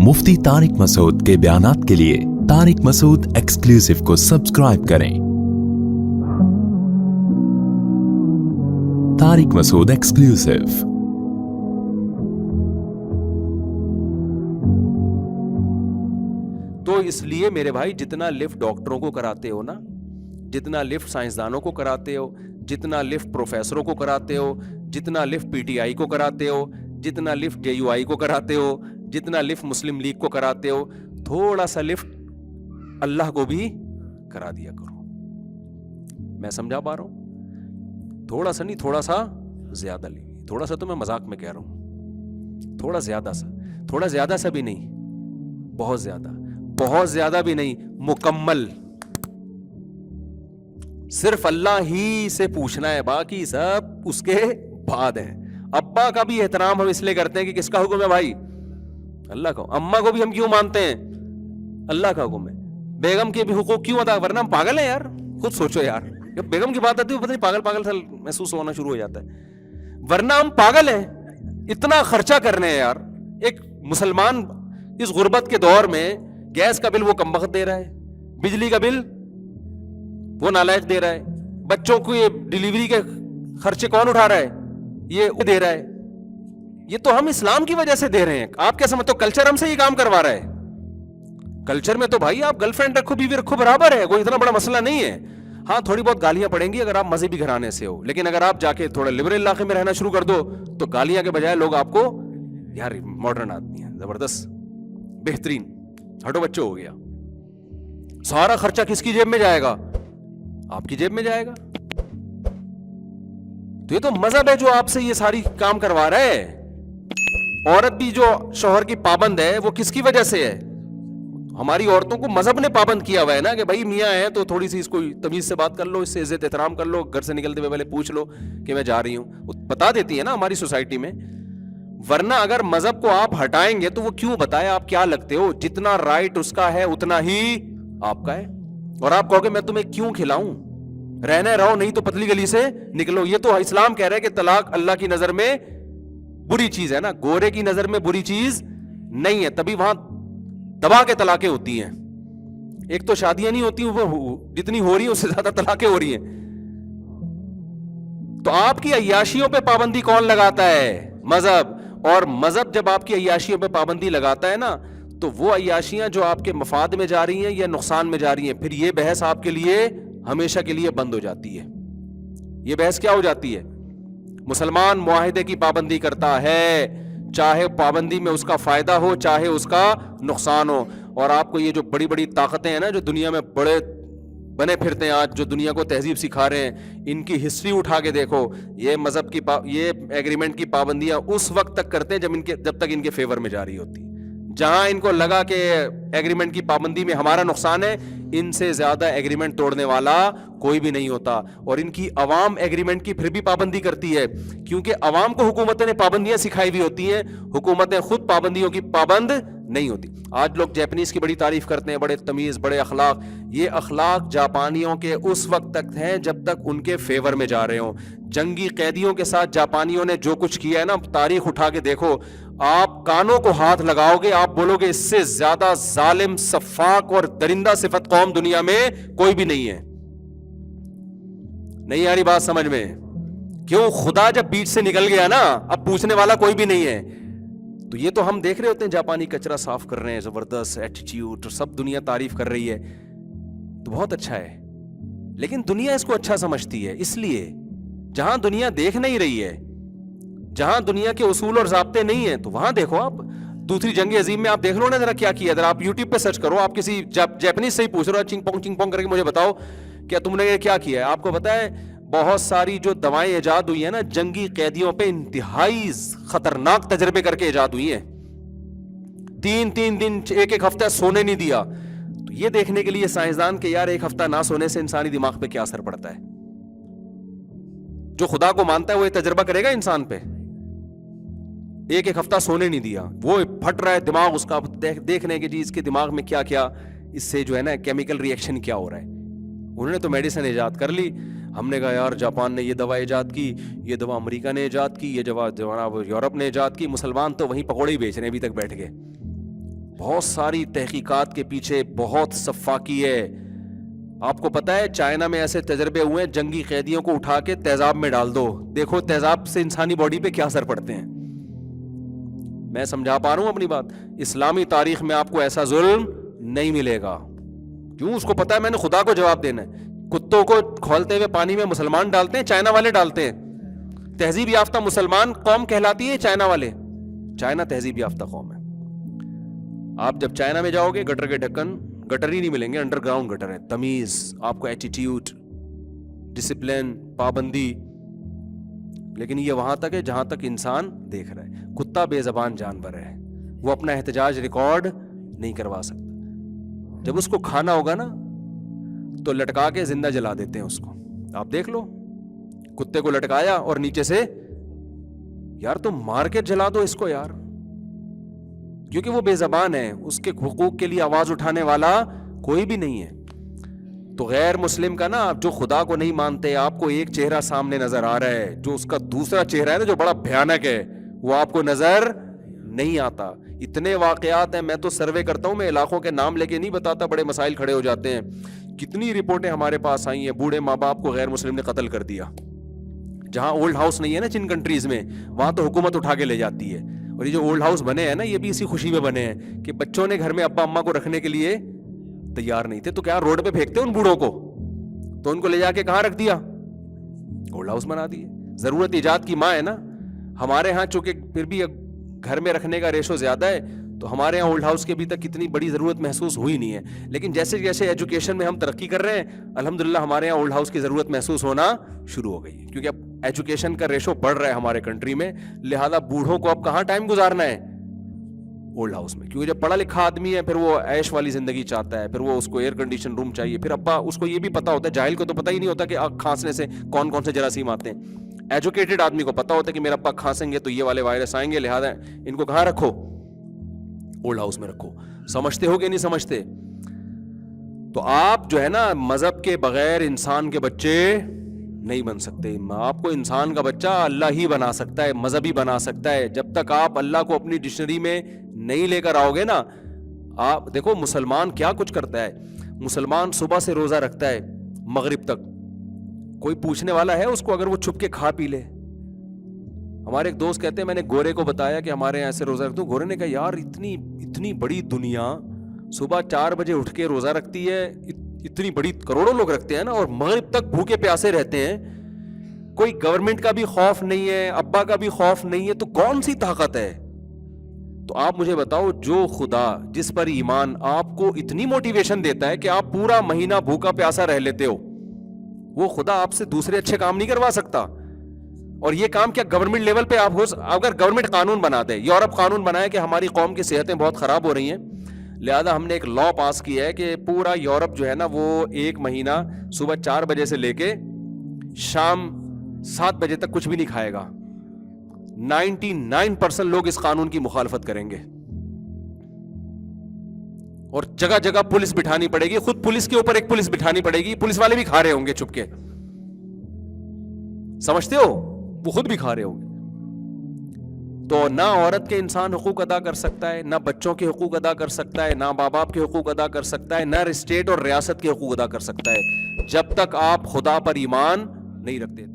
मुफ्ती तारिक मसूद के बयानात के लिए तारिक मसूद एक्सक्लूसिव को सब्सक्राइब करें। तारिक मसूद एक्सक्लूसिव। तो इसलिए मेरे भाई, जितना लिफ्ट डॉक्टरों को कराते हो ना, जितना लिफ्ट साइंसदानों को कराते हो, जितना लिफ्ट प्रोफेसरों को कराते हो, जितना लिफ्ट पीटीआई को कराते हो, जितना लिफ्ट जेयूआई को कराते हो, जितना लिफ्ट मुस्लिम लीग को कराते हो, थोड़ा सा लिफ्ट अल्लाह को भी करा दिया करो। मैं समझा पा रहा हूं? थोड़ा सा नहीं, थोड़ा सा ज्यादा लीजिए। थोड़ा सा तो मैं मजाक में कह रहा हूं, थोड़ा ज्यादा सा भी नहीं, बहुत ज्यादा भी नहीं, मुकम्मल। सिर्फ अल्लाह ही से पूछना है, बाकी सब उसके बाद है। अब्बा का भी एहतराम हम इसलिए करते हैं कि किसका हुक्म है भाई? अल्लाह का। अम्मा को भी हम क्यों मानते हैं? अल्लाह का हुक्म है। बेगम के भी हुकूक क्यों अदा? वरना हम पागल हैं यार। खुद सोचो यार, जब बेगम की बात आती है पता नहीं पागल सा महसूस होना शुरू हो जाता है। वरना हम पागल हैं, इतना खर्चा कर रहे हैं यार। एक मुसलमान इस गुर्बत के दौर में गैस का बिल वो कमबख्त दे रहा है, बिजली का बिल वो नालायक दे रहा है, बच्चों को ये डिलीवरी के खर्चे कौन उठा रहा है? ये दे रहा है। ये तो हम इस्लाम की वजह से दे रहे हैं। आप क्या समझते हो कल्चर हमसे ये काम करवा रहा है? कल्चर में तो भाई आप गर्लफ्रेंड रखो, बीवी रखो, बराबर है, कोई इतना बड़ा मसला नहीं है। हाँ, थोड़ी बहुत गालियां पड़ेंगी अगर आप मजहबी घराने से हो, लेकिन अगर आप जाके थोड़ा लिबरल इलाके में रहना शुरू कर दो तो गालियां के बजाय लोग आपको, यार मॉडर्न आदमी है, जबरदस्त, बेहतरीन, हटो बच्चों हो गया। सारा खर्चा किसकी जेब में जाएगा? आपकी जेब में जाएगा। तो ये तो मजहब है जो आपसे ये सारी काम करवा रहा है। औरत भी जो शौहर की पाबंद है वो किसकी वजह से है? हमारी औरतों को मजहब ने पाबंद किया हुआ है ना, कि भाई मियाँ है तो थोड़ी सी इसको तमीज से बात कर लो, इससे इज्जत एहतराम कर लो, घर से निकलते हुए पहले पूछ लो कि मैं जा रही हूं। बता देती है ना हमारी सोसाइटी में। वरना अगर मजहब को आप हटाएंगे तो वो क्यों बताए? आप क्या लगते हो? जितना राइट उसका है उतना ही आपका है। और आप कहोगे मैं तुम्हें क्यों खिलाऊं, रहने रहो, नहीं तो पतली गली से निकलो। ये तो इस्लाम कह रहा है कि तलाक अल्लाह की नजर में बुरी चीज है ना, गोरे की नजर में बुरी चीज नहीं है। तभी वहां दबा के तलाकें होती हैं। एक तो शादियां नहीं होती, वो जितनी हो रही है उससे ज्यादा तलाकें हो रही हैं। तो आपकी अय्याशियों पे पाबंदी कौन लगाता है? मजहब। और मजहब जब आपकी अय्याशियों पे पाबंदी लगाता है ना, तो वो अय्याशियां जो आपके मफाद में जा रही हैं या नुकसान में जा रही हैं, फिर ये बहस आपके लिए हमेशा के लिए बंद हो जाती है। ये बहस क्या हो जाती है? मुसलमान मुआहिदे की पाबंदी करता है, चाहे पाबंदी में उसका फायदा हो चाहे उसका नुकसान हो। और आपको ये जो बड़ी बड़ी ताकतें हैं ना, जो दुनिया में बड़े बने फिरते हैं आज, जो दुनिया को तहजीब सिखा रहे हैं, इनकी हिस्ट्री उठा के देखो। ये मजहब की ये एग्रीमेंट की पाबंदियां उस वक्त तक करते हैं जब तक इनके फेवर में जारी होती। जहां इनको लगा कि एग्रीमेंट की पाबंदी में हमारा नुकसान है, इनसे ज्यादा एग्रीमेंट तोड़ने वाला कोई भी नहीं होता। और इनकी अवाम एग्रीमेंट की फिर भी पाबंदी करती है, क्योंकि अवाम को हुकूमत ने पाबंदियां सिखाई हुई होती हैं, हुकूमतें खुद पाबंदियों की पाबंद नहीं होती। आज लोग जापानीज की बड़ी तारीफ करते हैं, बड़े तमीज, बड़े अखलाक। ये अखलाक जापानियों के उस वक्त तक हैं जब तक उनके फेवर में जा रहे हो। जंगी कैदियों के साथ जापानियों ने जो कुछ किया है ना, तारीख उठा के देखो, आप कानों को हाथ लगाओगे, आप बोलोगे इससे ज्यादा जालिम, सफाक और दरिंदा सिफत कौम दुनिया में कोई भी नहीं है। नहीं आ रही बात समझ में? क्यों? खुदा जब बीच से निकल गया ना, अब पूछने वाला कोई भी नहीं है। तो ये तो हम देख रहे होते हैं, जापानी कचरा साफ कर रहे हैं, जबरदस्त एटीट्यूड, तो सब दुनिया तारीफ कर रही है, तो बहुत अच्छा है। लेकिन दुनिया इसको अच्छा समझती है, इसलिए जहां दुनिया देख नहीं रही है, जहां दुनिया के उसूल और ज़ाब्ते नहीं है, तो वहां देखो आप। दूसरी जंग अजीम में आप देख लो ना जरा क्या किया। जरा आप यूट्यूब पे सर्च करो, आप किसी जापानीज से ही पूछ रहे हो, चिंग पोंग करके मुझे बताओ क्या तुमने ये क्या किया है। आपको पता है बहुत सारी जो दवाएं इजाद हुई है ना, जंगी कैदियों पे इंतहाई खतरनाक तजर्बे करके इजाद हुई है। 3-3 दिन, एक हफ्ता सोने नहीं दिया। तो ये देखने के लिए साइंसदान के यार एक हफ्ता ना सोने से इंसानी दिमाग पे क्या असर पड़ता है। जो खुदा को मानता है वो ये तजर्बा करेगा इंसान पे। एक हफ्ता सोने नहीं दिया, वो फट रहा है दिमाग उसका, देखने के जी इसके दिमाग में क्या क्या इससे जो है ना केमिकल रिएक्शन क्या हो रहा है। उन्होंने तो मेडिसिन इजाद कर ली, हमने कहा यार जापान ने ये दवा इजाद की, ये दवा अमेरिका ने इजाद की, ये दवा यूरोप ने इजाद की, मुसलमान तो वहीं पकौड़े ही बेच रहे हैं अभी तक बैठ के। بہت ساری تحقیقات کے پیچھے بہت سفاکی ہے. آپ کو پتا ہے چائنا میں ایسے تجربے ہوئے ہیں, جنگی قیدیوں کو اٹھا کے تیزاب میں ڈال دو, دیکھو تیزاب سے انسانی باڈی پہ کیا اثر پڑتے ہیں. میں سمجھا پا رہا ہوں اپنی بات؟ اسلامی تاریخ میں آپ کو ایسا ظلم نہیں ملے گا. کیوں؟ اس کو پتا ہے میں نے خدا کو جواب دینا ہے. کتوں کو کھولتے ہوئے پانی میں مسلمان ڈالتے ہیں, چائنا والے ڈالتے ہیں. تہذیب یافتہ مسلمان قوم کہلاتی ہے چائنا والے. چائنا تہذیب یافتہ قوم ہے. آپ جب چائنا میں جاؤ گے گٹر کے ڈھکن, گٹر ہی نہیں ملیں گے, انڈر گراؤنڈ گٹر ہے. تمیز, آپ کو ایٹیٹیوڈ, ڈسپلن, پابندی. لیکن یہ وہاں تک ہے جہاں تک انسان دیکھ رہا ہے. کتا بے زبان جانور ہے, وہ اپنا احتجاج ریکارڈ نہیں کروا سکتا. جب اس کو کھانا ہوگا نا تو لٹکا کے زندہ جلا دیتے ہیں اس کو. آپ دیکھ لو, کتے کو لٹکایا اور نیچے سے, یار تم مار کے جلا دو اس کو یار, کیونکہ وہ بے زبان ہے, اس کے حقوق کے لیے آواز اٹھانے والا کوئی بھی نہیں ہے. تو غیر مسلم کا نا, جو خدا کو نہیں مانتے, آپ کو ایک چہرہ سامنے نظر آ رہا ہے, جو اس کا دوسرا چہرہ ہے نا جو بڑا بھیانک ہے, وہ آپ کو نظر نہیں آتا. اتنے واقعات ہیں, میں تو سروے کرتا ہوں, میں علاقوں کے نام لے کے نہیں بتاتا, بڑے مسائل کھڑے ہو جاتے ہیں. کتنی رپورٹیں ہمارے پاس آئی ہیں, بوڑھے ماں باپ کو غیر مسلم نے قتل کر دیا. جہاں اولڈ ہاؤس نہیں ہے نا جن کنٹریز میں, وہاں تو حکومت اٹھا کے لے جاتی ہے. اور یہ جو اولڈ ہاؤس بنے ہیں نا, یہ بھی اسی خوشی میں بنے ہیں کہ بچوں نے گھر میں ابا اماں کو رکھنے کے لیے تیار نہیں تھے, تو کیا روڈ پہ پھینکتے ان بوڑھوں کو, تو ان کو لے جا کے کہاں رکھ دیا, اولڈ ہاؤس بنا دیے. ضرورت ایجاد کی ماں ہے نا. ہمارے ہاں چونکہ پھر بھی گھر میں رکھنے کا ریشو زیادہ ہے, تو ہمارے یہاں اولڈ ہاؤس کی ابھی تک اتنی بڑی ضرورت محسوس ہوئی نہیں ہے. لیکن جیسے جیسے ایجوکیشن میں ہم ترقی کر رہے ہیں, الحمدللہ ہمارے یہاں اولڈ ہاؤس کی ضرورت محسوس ہونا شروع ہو گئی ہے, کیونکہ اب ایجوکیشن کا ریشو بڑھ رہا ہے ہمارے کنٹری میں. لہذا بوڑھوں کو اب کہاں ٹائم گزارنا ہے, اولڈ ہاؤس میں. کیونکہ جب پڑھا لکھا آدمی ہے پھر وہ عیش والی زندگی چاہتا ہے, پھر وہ اس کو ایئر کنڈیشن روم چاہیے. پھر ابا اس کو یہ بھی پتا ہوتا ہے, جاہل کو تو پتہ ہی نہیں ہوتا کہ کھانسنے سے کون کون سے جراثیم آتے ہیں. ایجوکیٹڈ آدمی کو پتا ہوتا ہے کہ میرا ابا کھانسیں گے تو یہ والے وائرس آئیں گے, لہٰذا ان کو کہاں رکھو, اولڈ ہاؤس میں رکھو. سمجھتے ہو کہ نہیں سمجھتے؟ تو آپ جو ہے نا, مذہب کے بغیر انسان کے بچے نہیں بن سکتے. آپ کو انسان کا بچہ اللہ ہی بنا سکتا ہے, مذہبی بنا سکتا ہے. جب تک آپ اللہ کو اپنی ڈکشنری میں نہیں لے کر آؤ گے نا. آپ دیکھو مسلمان کیا کچھ کرتا ہے. مسلمان صبح سے روزہ رکھتا ہے مغرب تک, کوئی پوچھنے والا ہے اس کو اگر وہ چھپ کے کھا پی لے؟ ہمارے ایک دوست کہتے ہیں, میں نے گورے کو بتایا کہ ہمارے یہاں ایسے روزہ رکھتا ہوں. گورے نے کہا یار اتنی بڑی دنیا صبح 4 بجے اٹھ کے روزہ رکھتی ہے, اتنی بڑی کروڑوں لوگ رکھتے ہیں نا, اور مغرب تک بھوکے پیاسے رہتے ہیں. کوئی گورنمنٹ کا بھی خوف نہیں ہے, ابا کا بھی خوف نہیں ہے, تو کون سی طاقت ہے؟ تو آپ مجھے بتاؤ, جو خدا جس پر ایمان آپ کو اتنی موٹیویشن دیتا ہے کہ آپ پورا مہینہ بھوکا پیاسا رہ لیتے ہو, وہ خدا آپ سے دوسرے اچھے کام نہیں کروا سکتا. اور یہ کام کیا گورنمنٹ لیول پہ آپ اگر گورنمنٹ قانون بنا دے, یورپ قانون بنایا کہ ہماری قوم کی صحتیں بہت خراب ہو رہی ہیں, لہذا ہم نے ایک لا پاس کیا ہے کہ پورا یورپ جو ہے نا وہ 1 مہینہ صبح 4 بجے سے لے کے شام 7 بجے تک کچھ بھی نہیں کھائے گا. 99% لوگ اس قانون کی مخالفت کریں گے, اور جگہ جگہ پولیس بٹھانی پڑے گی, خود پولیس کے اوپر ایک پولیس بٹھانی پڑے گی, پولیس والے بھی کھا رہے ہوں گے چھپ کے, سمجھتے ہو, وہ خود بھی کھا رہے ہوں گے. تو نہ عورت کے انسان حقوق ادا کر سکتا ہے, نہ بچوں کے حقوق ادا کر سکتا ہے, نہ ماں باپ کے حقوق ادا کر سکتا ہے, نہ اسٹیٹ اور ریاست کے حقوق ادا کر سکتا ہے, جب تک آپ خدا پر ایمان نہیں رکھتے.